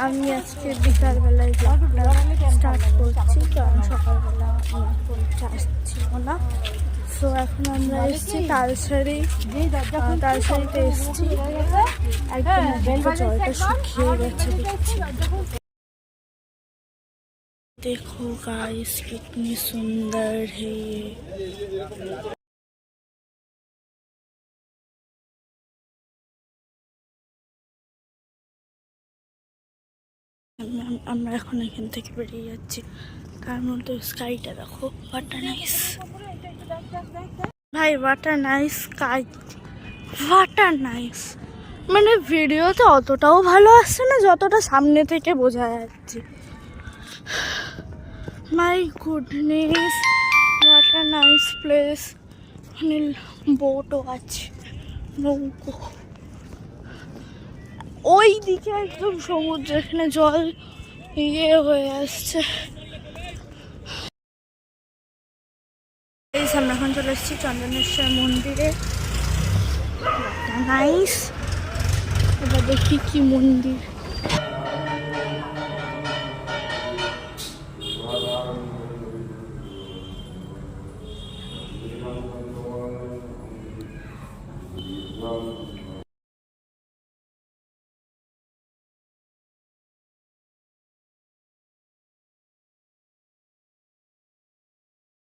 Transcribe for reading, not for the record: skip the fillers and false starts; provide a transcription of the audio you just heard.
আমি আজকে বিকালবেলায় ব্লগটা স্টার্ট করছি, কারণ সকালবেলা আমার ফোন চার্জ ছিল না। সো এখন আমরা এসেছি তালসারিতে এসেছি। একদম জলটা শুকিয়ে গেছে দেখছি। देखो गाइस कितनी सुंदर है ये। আমরা এখন এখান থেকে বেরিয়ে যাচ্ছি। তার মধ্যে স্কাইটা দেখো, ওয়াটার নাইস ভাই, water nice sky, water nice. মানে ভিডিওতে অতটাও ভালো আসছে না যতটা সামনে থেকে বোঝা যাচ্ছে। My goodness, water nice place. ওখানে বোটও আছে, নৌকো। ওই দিকে একদম সমুদ্র, এখানে জল ইয়ে হয়ে আসছে। এই সামনে এখন চলে এসেছি চন্দনেশ্বর মন্দিরে। নাইস, এবার দেখি কি মন্দির।